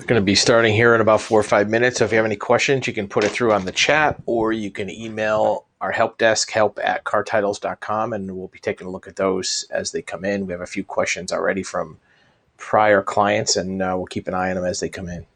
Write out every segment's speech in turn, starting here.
Going to be starting here in about 4 or 5 minutes. So if you have any questions, you can put it through on the chat, or you can email our help desk, help@cartitles.com, and we'll be taking a look at those as they come in. We have a few questions already from prior clients, and we'll keep an eye on them as they come in.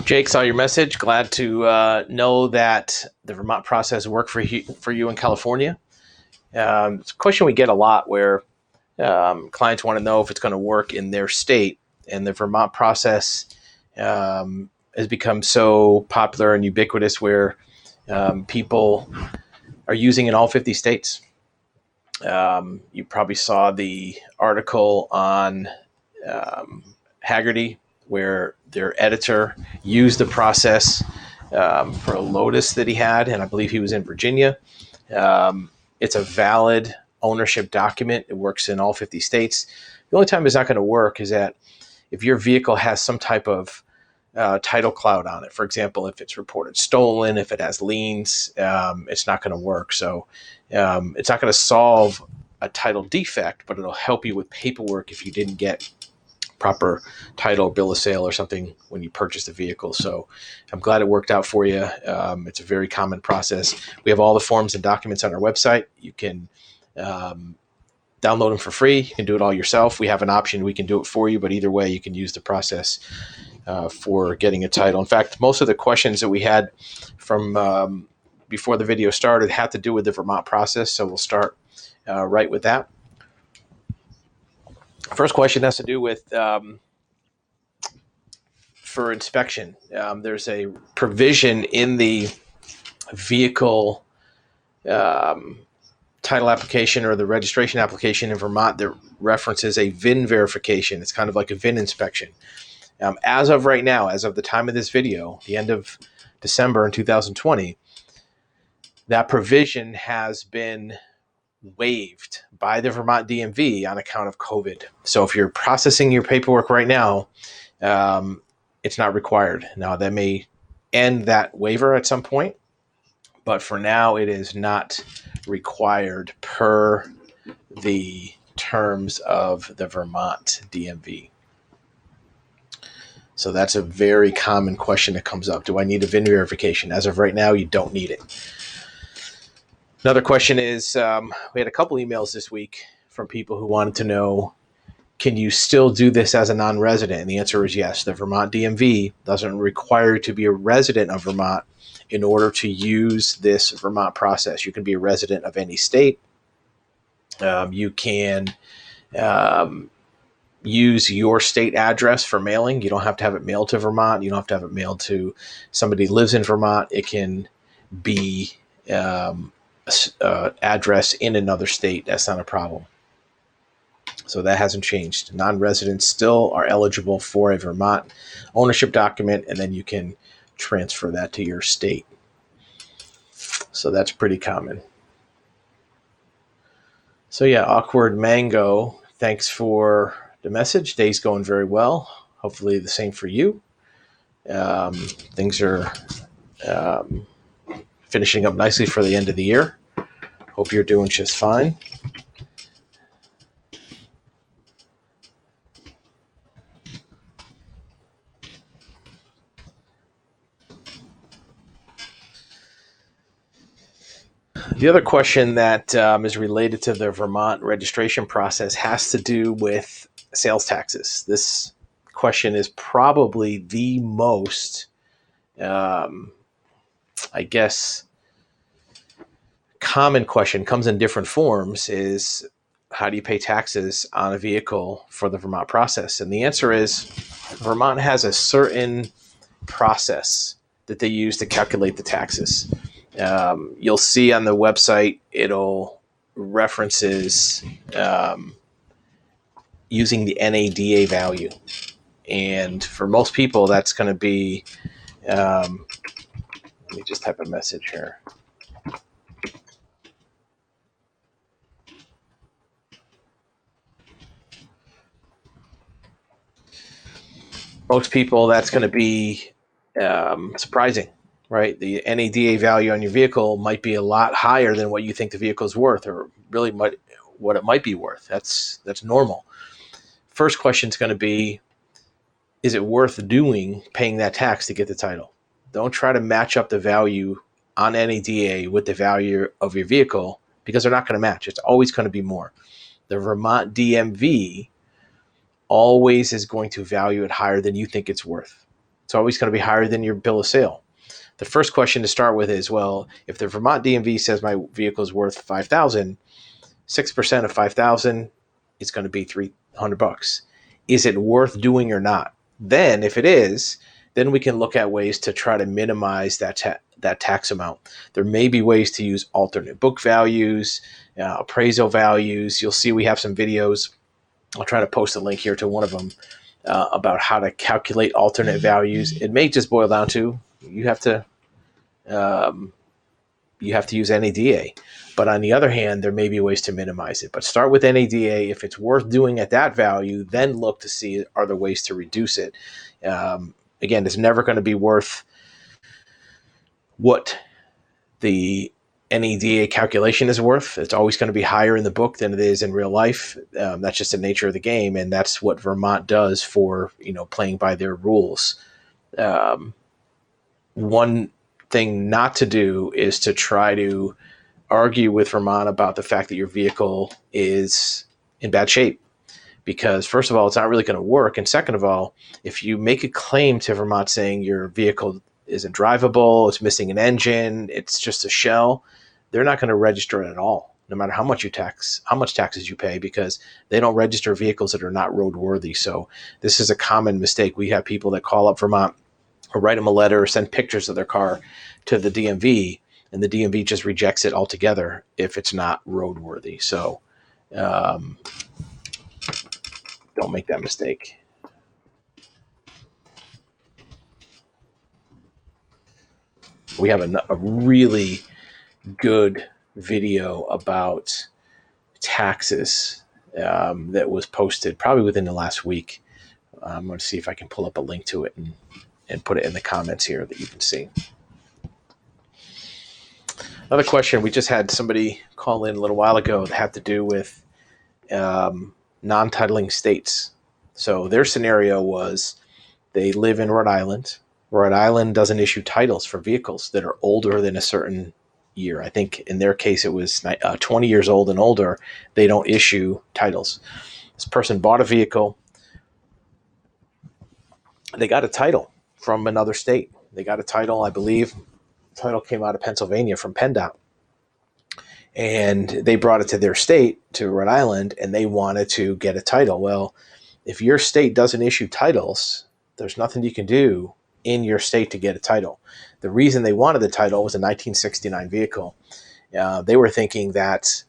Jake, saw your message. Glad to know that the Vermont process worked for you in California. It's a question we get a lot where clients want to know if it's going to work in their state, and the Vermont process has become so popular and ubiquitous where people are using in all 50 states. You probably saw the article on Haggerty, where their editor used the process for a Lotus that he had, and I believe he was in Virginia. It's a valid ownership document. It works in all 50 states. The only time it's not going to work is that if your vehicle has some type of title cloud on it. For example, if it's reported stolen, if it has liens, it's not going to work. So it's not going to solve a title defect, but it'll help you with paperwork if you didn't get proper title, bill of sale, or something when you purchase the vehicle. So I'm glad it worked out for you. It's a very common process. We have all the forms and documents on our website. You can download them for free. You can do it all yourself. We have an option. We can do it for you, but either way, you can use the process for getting a title. In fact, most of the questions that we had from before the video started had to do with the Vermont process. So we'll start right with that. First question has to do with for inspection. There's a provision in the vehicle title application or the registration application in Vermont that references a VIN verification. It's kind of like a VIN inspection. As of right now, as of the time of this video, the end of December in 2020, that provision has been waived by the Vermont DMV on account of COVID. So if you're processing your paperwork right now, it's not required. Now, that may end that waiver at some point, but for now, it is not required per the terms of the Vermont DMV. So that's a very common question that comes up. Do I need a VIN verification? As of right now, you don't need it. Another question is, we had a couple emails this week from people who wanted to know, can you still do this as a non-resident? And the answer is yes. The Vermont DMV doesn't require you to be a resident of Vermont in order to use this Vermont process. You can be a resident of any state. You can use your state address for mailing. You don't have to have it mailed to Vermont. You don't have to have it mailed to somebody who lives in Vermont. It can be address in another state. That's not a problem. So that hasn't changed. Non-residents still are eligible for a Vermont ownership document, and then you can transfer that to your state. So that's pretty common. So yeah, Awkward Mango, thanks for the message. Day's going very well. Hopefully the same for you. Things are finishing up nicely for the end of the year. Hope you're doing just fine. The other question that is related to the Vermont registration process has to do with sales taxes. This question is probably the most, common question, comes in different forms, is how do you pay taxes on a vehicle for the Vermont process? And the answer is Vermont has a certain process that they use to calculate the taxes. You'll see on the website, it'll references using the NADA value. And for most people, that's going to be, let me just type a message here. Most people, that's going to be surprising, right? The NADA value on your vehicle might be a lot higher than what you think the vehicle is worth, or really what it might be worth. That's normal. First question is going to be, is it worth paying that tax to get the title? Don't try to match up the value on NADA with the value of your vehicle, because they're not going to match. It's always going to be more. The Vermont DMV always is going to value it higher than you think it's worth. It's always going to be higher than your bill of sale. The first question to start with is, well, if the Vermont DMV says my vehicle is worth $5,000, 6% of $5,000 is going to be $300. Is it worth doing or not? Then, if it is, then we can look at ways to try to minimize that tax amount. There may be ways to use alternate book values, appraisal values. You'll see we have some videos. I'll try to post a link here to one of them about how to calculate alternate values. It may just boil down to you have to use NADA. But on the other hand, there may be ways to minimize it. But start with NADA. If it's worth doing at that value, then look to see are there ways to reduce it. Again, it's never going to be worth what the any DA calculation is worth. It's always going to be higher in the book than it is in real life. That's just the nature of the game, and that's what Vermont does for playing by their rules. One thing not to do is to try to argue with Vermont about the fact that your vehicle is in bad shape. Because first of all, it's not really going to work. And second of all, if you make a claim to Vermont saying your vehicle isn't drivable, it's missing an engine, it's just a shell, they're not going to register it at all, no matter how much taxes you pay, because they don't register vehicles that are not roadworthy. So this is a common mistake. We have people that call up Vermont or write them a letter or send pictures of their car to the DMV, and the DMV just rejects it altogether if it's not roadworthy. So um, don't make that mistake. We have a really good video about taxes that was posted probably within the last week. I'm going to see if I can pull up a link to it and put it in the comments here that you can see. Another question, we just had somebody call in a little while ago that had to do with non-titling states. So their scenario was they live in Rhode Island. Rhode Island doesn't issue titles for vehicles that are older than a certain year. I think in their case it was 20 years old and older. They don't issue titles. This person bought a vehicle. They got a title from another state. They got a title, I believe. The title came out of Pennsylvania from PennDOT. And they brought it to their state, to Rhode Island, and they wanted to get a title. Well, if your state doesn't issue titles, there's nothing you can do in your state to get a title. The reason they wanted the title was a 1969 vehicle. They were thinking that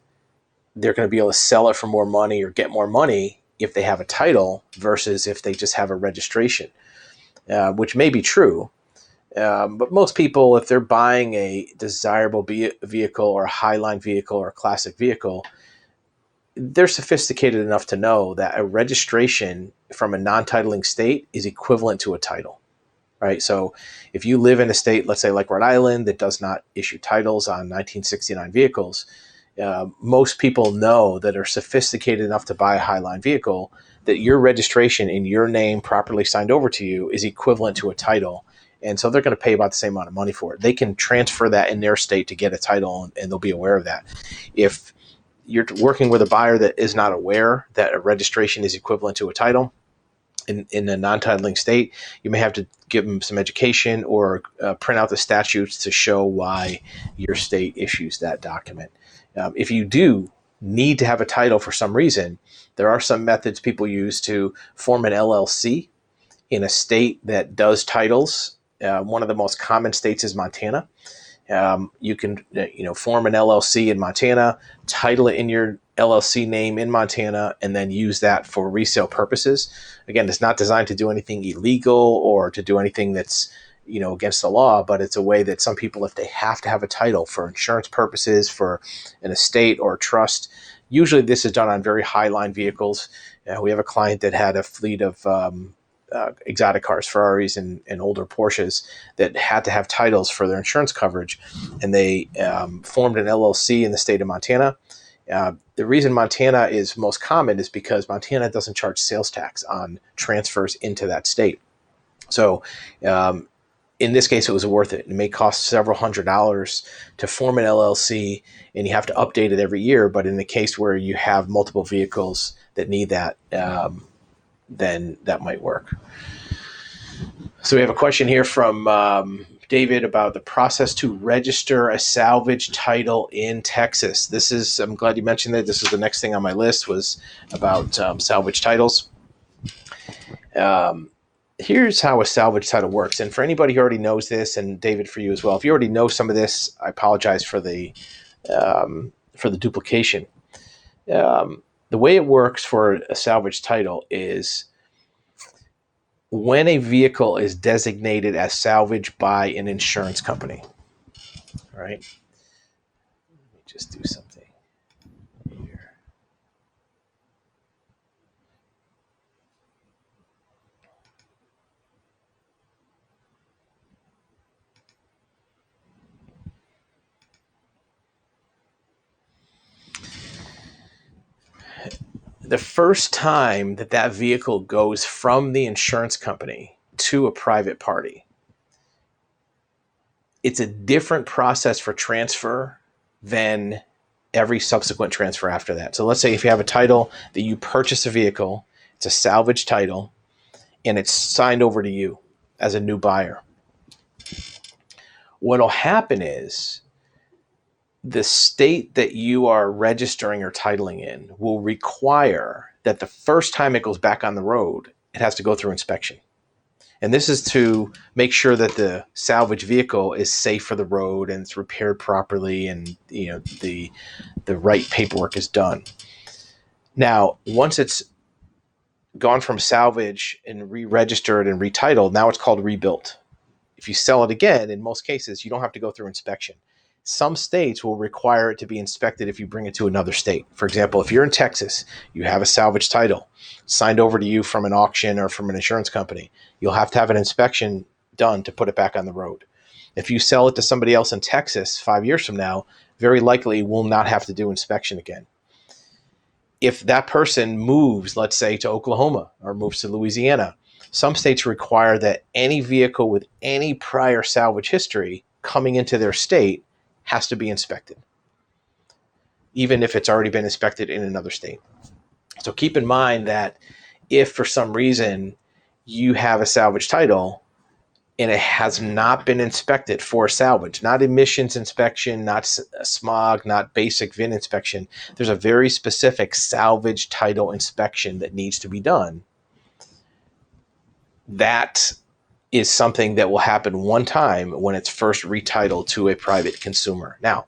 they're going to be able to sell it for more money or get more money if they have a title versus if they just have a registration, which may be true. But most people, if they're buying a desirable vehicle or a highline vehicle or a classic vehicle, they're sophisticated enough to know that a registration from a non-titling state is equivalent to a title, right? So if you live in a state, let's say like Rhode Island, that does not issue titles on 1969 vehicles, most people know that are sophisticated enough to buy a highline vehicle that your registration in your name properly signed over to you is equivalent to a title. And so they're going to pay about the same amount of money for it. They can transfer that in their state to get a title, and they'll be aware of that. If you're working with a buyer that is not aware that a registration is equivalent to a title in a non-titling state, you may have to give them some education or print out the statutes to show why your state issues that document. If you do need to have a title for some reason, there are some methods people use to form an LLC in a state that does titles. One of the most common states is Montana. You can form an LLC in Montana, title it in your LLC name in Montana, and then use that for resale purposes. Again, it's not designed to do anything illegal or to do anything that's against the law, but it's a way that some people, if they have to have a title for insurance purposes, for an estate or a trust, usually this is done on very high line vehicles. We have a client that had a fleet of exotic cars, Ferraris and older Porsches that had to have titles for their insurance coverage. And they formed an LLC in the state of Montana. The reason Montana is most common is because Montana doesn't charge sales tax on transfers into that state. So in this case, it was worth it. It may cost several $100s to form an LLC, and you have to update it every year. But in the case where you have multiple vehicles that need that, then that might work. So we have a question here from David about the process to register a salvage title in Texas. I'm glad you mentioned that. This is the next thing on my list, was about salvage titles. Here's how a salvage title works. And for anybody who already knows this, and David, for you as well, if you already know some of this, I apologize for the duplication. The way it works for a salvage title is when a vehicle is designated as salvage by an insurance company. All right. Let me just do something here. the first time that that vehicle goes from the insurance company to a private party, it's a different process for transfer than every subsequent transfer after that. So let's say if you have a title that you purchase a vehicle, it's a salvage title, and it's signed over to you as a new buyer. What'll happen is the state that you are registering or titling in will require that the first time it goes back on the road, it has to go through inspection. And this is to make sure that the salvage vehicle is safe for the road and it's repaired properly, and the right paperwork is done. Now, once it's gone from salvage and re-registered and retitled, now it's called rebuilt. If you sell it again, in most cases, you don't have to go through inspection. Some states will require it to be inspected if you bring it to another state. For example, if you're in Texas, you have a salvage title signed over to you from an auction or from an insurance company, you'll have to have an inspection done to put it back on the road. If you sell it to somebody else in Texas 5 years from now, very likely will not have to do inspection again. If that person moves, let's say, to Oklahoma or moves to Louisiana, some states require that any vehicle with any prior salvage history coming into their state has to be inspected, even if it's already been inspected in another state. So keep in mind that if for some reason you have a salvage title and it has not been inspected for salvage, not emissions inspection, not smog, not basic VIN inspection, there's a very specific salvage title inspection that needs to be done. That is something that will happen one time when it's first retitled to a private consumer. Now,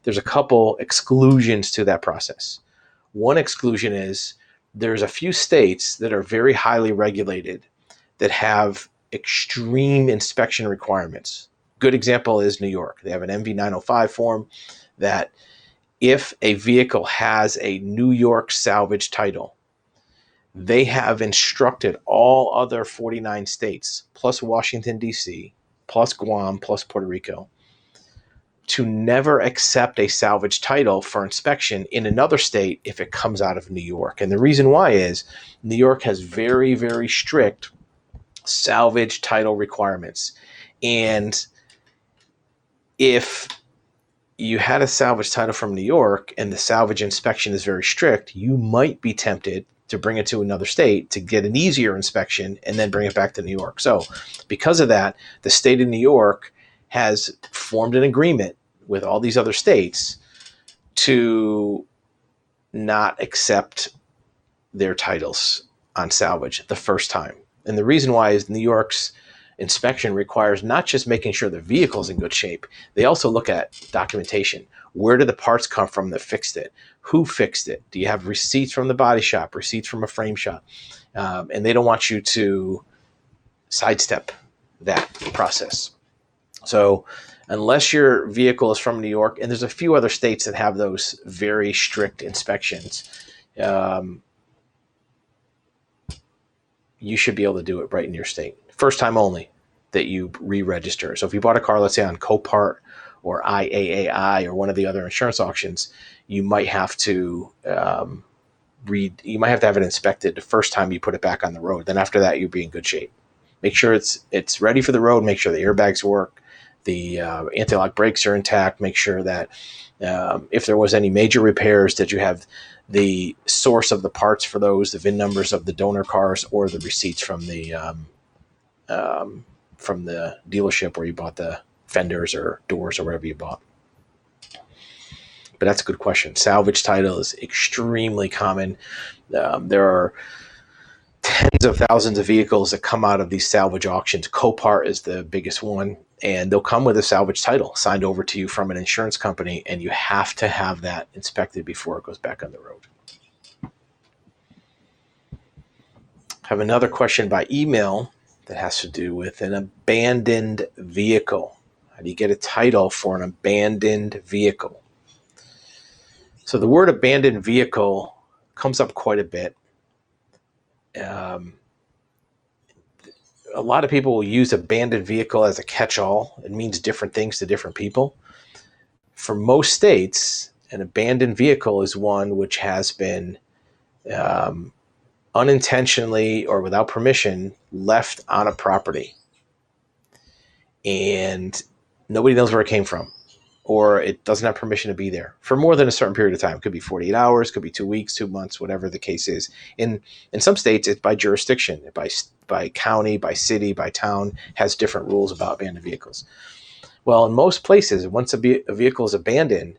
there's a couple exclusions to that process. One exclusion is there's a few states that are very highly regulated that have extreme inspection requirements. Good example is New York. They have an MV 905 form that if a vehicle has a New York salvage title, they have instructed all other 49 states, plus Washington, D.C., plus Guam, plus Puerto Rico, to never accept a salvage title for inspection in another state if it comes out of New York. And the reason why is New York has very, very strict salvage title requirements. And if you had a salvage title from New York and the salvage inspection is very strict, you might be tempted to bring it to another state to get an easier inspection and then bring it back to New York. So because of that, the state of New York has formed an agreement with all these other states to not accept their titles on salvage the first time. And the reason why is New York's inspection requires not just making sure the vehicle's in good shape, they also look at documentation. Where did the parts come from that fixed it? Who fixed it? Do you have receipts from the body shop, receipts from a frame shop? And they don't want you to sidestep that process. So unless your vehicle is from New York, and there's a few other states that have those very strict inspections, you should be able to do it right in your state. First time only that you re-register. So if you bought a car, let's say on Copart or IAAI or one of the other insurance auctions, you might have to have it inspected the first time you put it back on the road. Then after that, you'll be in good shape. Make sure it's ready for the road. Make sure the airbags work. The anti-lock brakes are intact. Make sure that if there was any major repairs, that you have the source of the parts for those, the VIN numbers of the donor cars, or the receipts from the dealership where you bought the fenders or doors or whatever you bought. But that's a good question. Salvage title is extremely common. There are tens of thousands of vehicles that come out of these salvage auctions. Copart is the biggest one, and they'll come with a salvage title signed over to you from an insurance company, and you have to have that inspected before it goes back on the road. I have another question by email that has to do with an abandoned vehicle. How do you get a title for an abandoned vehicle? So the word abandoned vehicle comes up quite a bit. A lot of people will use abandoned vehicle as a catch-all. It means different things to different people. For most states, an abandoned vehicle is one which has been um, unintentionally or without permission left on a property, and nobody knows where it came from, or it doesn't have permission to be there for more than a certain period of time. It could be 48 hours, could be 2 weeks, 2 months, whatever the case is. In some states, it's by jurisdiction, by county, by city, by town, has different rules about abandoned vehicles. Well, in most places, once a vehicle is abandoned,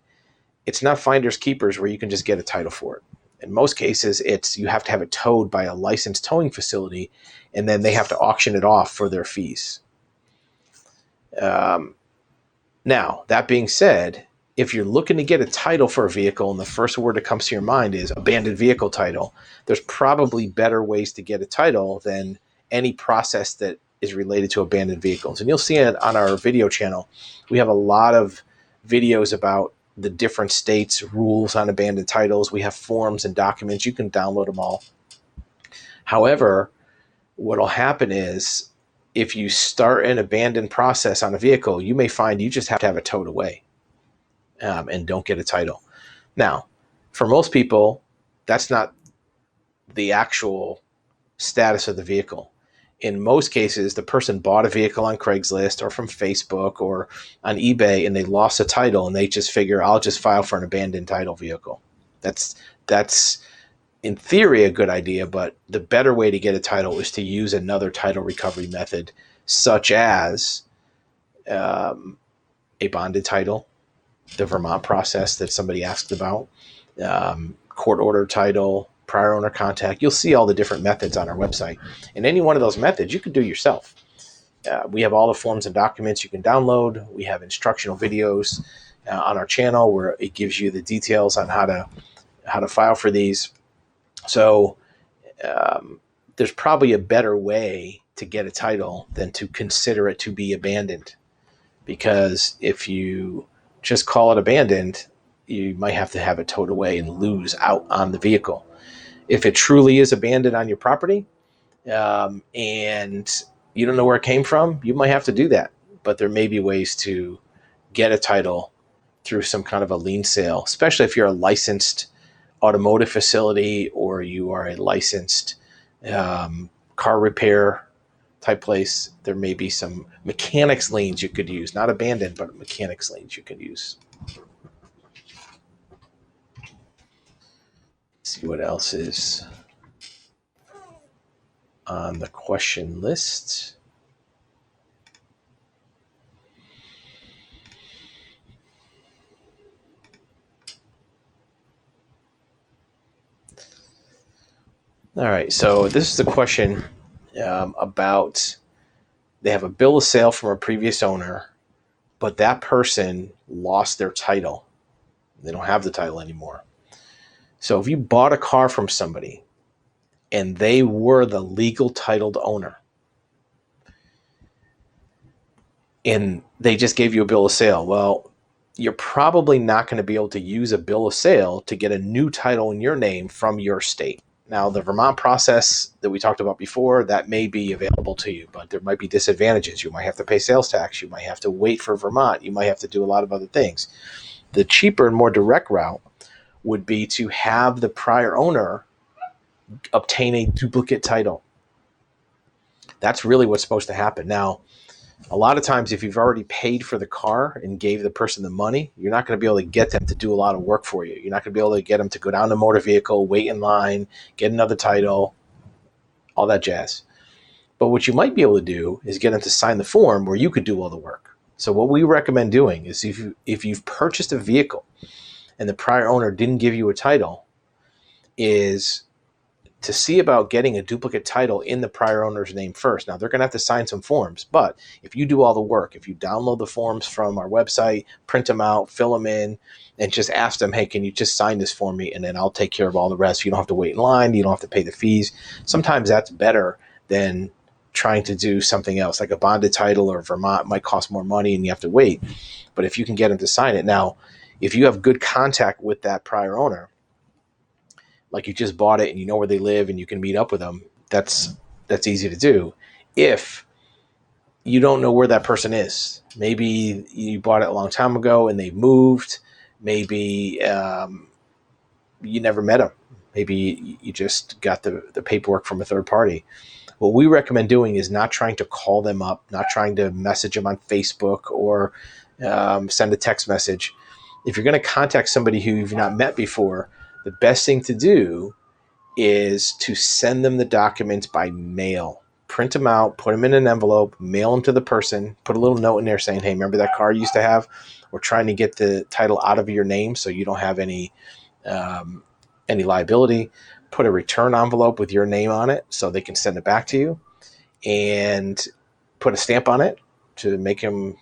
it's not finders keepers where you can just get a title for it. In most cases, it's you have to have it towed by a licensed towing facility, and then they have to auction it off for their fees. Now, that being said, if you're looking to get a title for a vehicle and the first word that comes to your mind is abandoned vehicle title, there's probably better ways to get a title than any process that is related to abandoned vehicles. And you'll see it on our video channel. We have a lot of videos about the different states' rules on abandoned titles. We have forms and documents. You can download them all. However, what will happen is if you start an abandoned process on a vehicle, you may find you just have to have it towed away and don't get a title. Now, for most people, that's not the actual status of the vehicle. In most cases, the person bought a vehicle on Craigslist or from Facebook or on eBay, and they lost a title, and they just figure, I'll just file for an abandoned title vehicle. That's in theory a good idea, but the better way to get a title is to use another title recovery method, such as a bonded title, the Vermont process that somebody asked about, court order title, prior owner contact. You'll see all the different methods on our website. And any one of those methods you can do yourself. We have all the forms and documents you can download. We have instructional videos on our channel where it gives you the details on how to file for these. So there's probably a better way to get a title than to consider it to be abandoned. Because if you just call it abandoned, you might have to have it towed away and lose out on the vehicle. If it truly is abandoned on your property and you don't know where it came from, you might have to do that. But there may be ways to get a title through some kind of a lien sale, especially if you're a licensed automotive facility or you are a licensed car repair type place. There may be some mechanics liens you could use, not abandoned, but mechanics liens you could use. See what else is on the question list. All right, so this is the question about they have a bill of sale from a previous owner, but that person lost their title. They don't have the title anymore. So if you bought a car from somebody and they were the legal titled owner and they just gave you a bill of sale, well, you're probably not going to be able to use a bill of sale to get a new title in your name from your state. Now, the Vermont process that we talked about before, that may be available to you, but there might be disadvantages. You might have to pay sales tax. You might have to wait for Vermont. You might have to do a lot of other things. The cheaper and more direct route would be to have the prior owner obtain a duplicate title. That's really what's supposed to happen. Now, a lot of times if you've already paid for the car and gave the person the money, you're not going to be able to get them to do a lot of work for you. You're not going to be able to get them to go down to motor vehicle, wait in line, get another title, all that jazz. But what you might be able to do is get them to sign the form where you could do all the work. So what we recommend doing is if you've purchased a vehicle and the prior owner didn't give you a title, is to see about getting a duplicate title in the prior owner's name first. Now, they're going to have to sign some forms, but if you do all the work, if you download the forms from our website, print them out, fill them in, and just ask them, hey, can you just sign this for me, and then I'll take care of all the rest. You don't have to wait in line. You don't have to pay the fees. Sometimes that's better than trying to do something else, like a bonded title or Vermont might cost more money and you have to wait. But if you can get them to sign it. Now, if you have good contact with that prior owner, like you just bought it and you know where they live and you can meet up with them, that's easy to do. If you don't know where that person is, maybe you bought it a long time ago and they moved, maybe you never met them. Maybe you just got the paperwork from a third party. What we recommend doing is not trying to call them up, not trying to message them on Facebook or send a text message. If you're going to contact somebody who you've not met before, the best thing to do is to send them the documents by mail. Print them out, put them in an envelope, mail them to the person, put a little note in there saying, hey, remember that car you used to have? We're trying to get the title out of your name so you don't have any liability. Put a return envelope with your name on it so they can send it back to you, and put a stamp on it to make them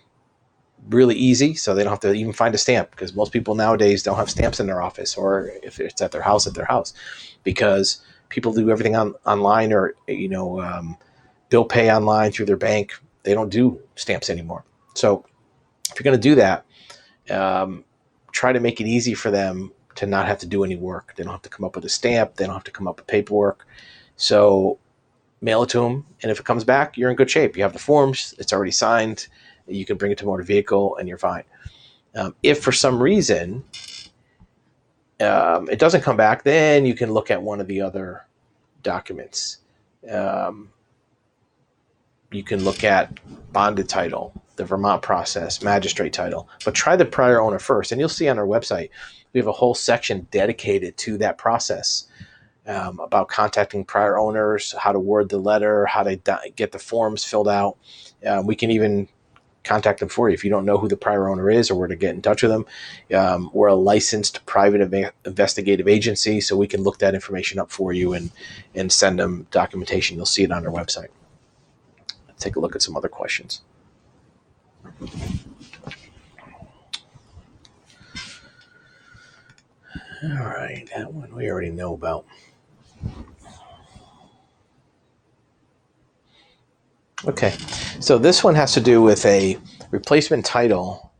really easy so they don't have to even find a stamp, because most people nowadays don't have stamps in their office, or if it's at their house, because people do everything online, or bill pay online through their bank. They don't do stamps anymore. So if you're going to do that, try to make it easy for them to not have to do any work. They don't have to come up with a stamp. They don't have to come up with paperwork. So mail it to them, and if it comes back, you're in good shape. You have the forms. It's already signed. You can bring it to motor vehicle, and you're fine. If for some reason it doesn't come back, then you can look at one of the other documents. You can look at bonded title, the Vermont process, magistrate title, but try the prior owner first. And you'll see on our website, we have a whole section dedicated to that process, about contacting prior owners, how to word the letter, how to get the forms filled out. We can even contact them for you if you don't know who the prior owner is or where to get in touch with them. We're a licensed private investigative agency, so we can look that information up for you and send them documentation. You'll see it on our website. Let's take a look at some other questions. All right, that one we already know about. Okay, so this one has to do with a replacement title.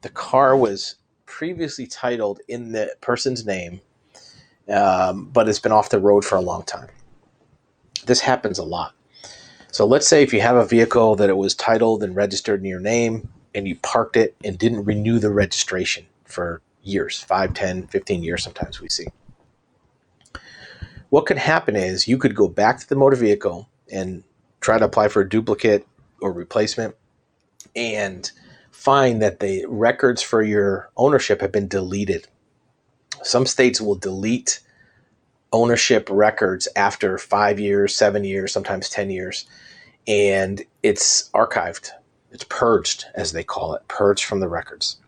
The car was previously titled in the person's name, but it's been off the road for a long time. This happens a lot. So let's say if you have a vehicle that it was titled and registered in your name, and you parked it and didn't renew the registration for years, 5, 10, 15 years sometimes we see. What could happen is you could go back to the motor vehicle and try to apply for a duplicate or replacement, and find that the records for your ownership have been deleted. Some states will delete ownership records after 5 years, 7 years, sometimes 10 years, and it's archived. It's purged, as they call it, purged from the records.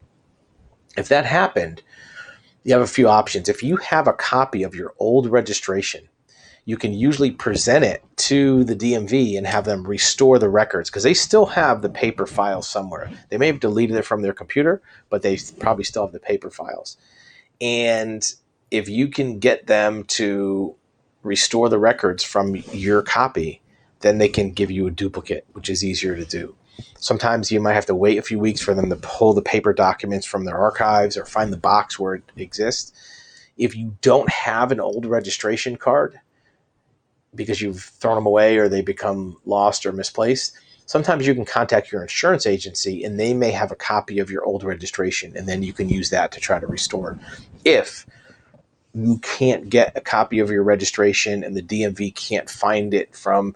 If that happened, you have a few options. If you have a copy of your old registration, you can usually present it to the DMV and have them restore the records, because they still have the paper files somewhere. They may have deleted it from their computer, but they probably still have the paper files. And if you can get them to restore the records from your copy, then they can give you a duplicate, which is easier to do. Sometimes you might have to wait a few weeks for them to pull the paper documents from their archives or find the box where it exists. If you don't have an old registration card because you've thrown them away or they become lost or misplaced, sometimes you can contact your insurance agency and they may have a copy of your old registration, and then you can use that to try to restore. If you can't get a copy of your registration and the DMV can't find it from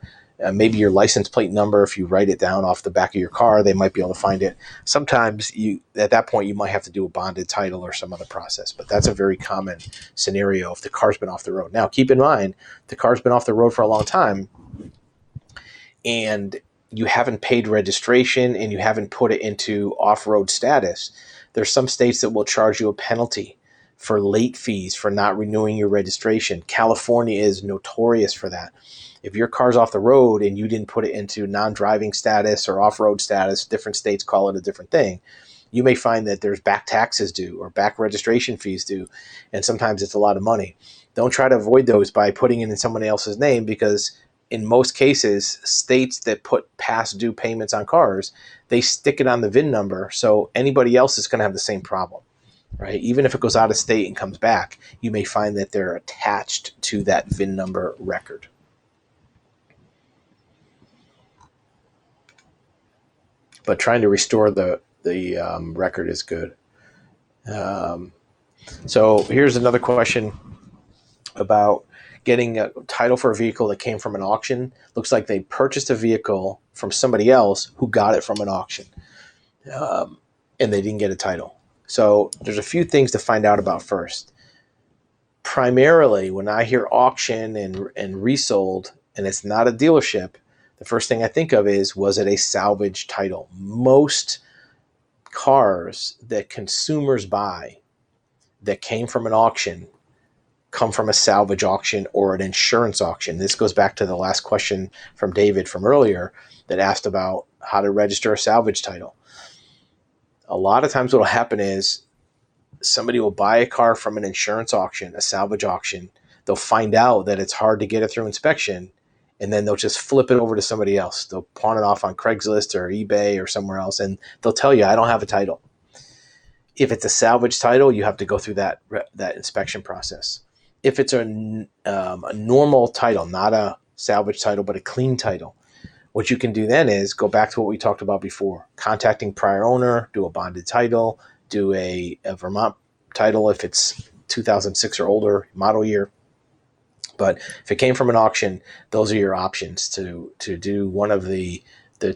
maybe your license plate number, if you write it down off the back of your car, they might be able to find it. Sometimes at that point, you might have to do a bonded title or some other process, but that's a very common scenario if the car's been off the road. Now, keep in mind, the car's been off the road for a long time, and you haven't paid registration and you haven't put it into off-road status. There's some states that will charge you a penalty for late fees for not renewing your registration. California is notorious for that. If your car's off the road and you didn't put it into non-driving status or off-road status, different states call it a different thing, you may find that there's back taxes due or back registration fees due, and sometimes it's a lot of money. Don't try to avoid those by putting it in someone else's name, because in most cases, states that put past due payments on cars, they stick it on the VIN number, so anybody else is going to have the same problem. Right? Even if it goes out of state and comes back, you may find that they're attached to that VIN number record. But trying to restore the record is good. So here's another question. about getting a title for a vehicle that came from an auction. Looks like they purchased a vehicle from somebody else who got it from an auction, and they didn't get a title. So there's a few things to find out about first. Primarily, when I hear auction and resold, and it's not a dealership, the first thing I think of is, was it a salvage title? Most cars that consumers buy that came from an auction come from a salvage auction or an insurance auction. This goes back to the last question from David from earlier that asked about how to register a salvage title. A lot of times what will happen is somebody will buy a car from an insurance auction, a salvage auction. They'll find out that it's hard to get it through inspection, and then they'll just flip it over to somebody else. They'll pawn it off on Craigslist or eBay or somewhere else, and they'll tell you, I don't have a title. If it's a salvage title, you have to go through that inspection process. If it's a normal title, not a salvage title, but a clean title, what you can do then is go back to what we talked about before, contacting prior owner, do a bonded title, do a Vermont title if it's 2006 or older model year. But if it came from an auction, those are your options to do one of the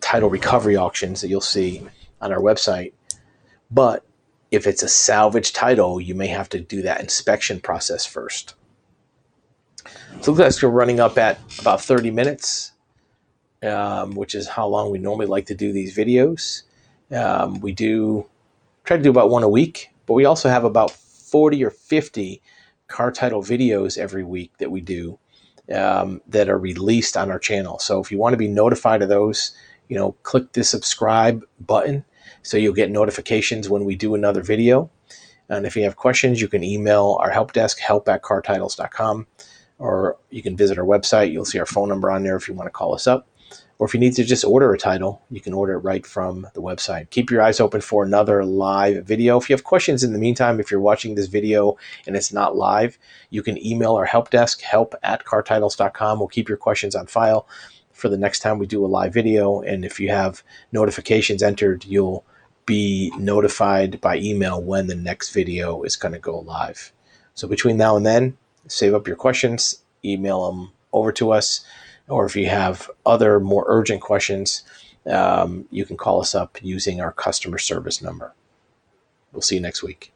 title recovery auctions that you'll see on our website. But if it's a salvage title, you may have to do that inspection process first. So it looks like we're running up at about 30 minutes, which is how long we normally like to do these videos. We do try to do about one a week, but we also have about 40 or 50 car title videos every week that we do that are released on our channel. So if you want to be notified of those, click the subscribe button so you'll get notifications when we do another video. And if you have questions, you can email our help desk, help@cartitles.com, or you can visit our website. You'll see our phone number on there if you want to call us up. Or if you need to just order a title, you can order it right from the website. Keep your eyes open for another live video. If you have questions in the meantime, if you're watching this video and it's not live, you can email our help desk, help@cartitles.com. We'll keep your questions on file for the next time we do a live video. And if you have notifications entered, you'll be notified by email when the next video is going to go live. So between now and then, save up your questions, email them over to us. Or if you have other more urgent questions, you can call us up using our customer service number. We'll see you next week.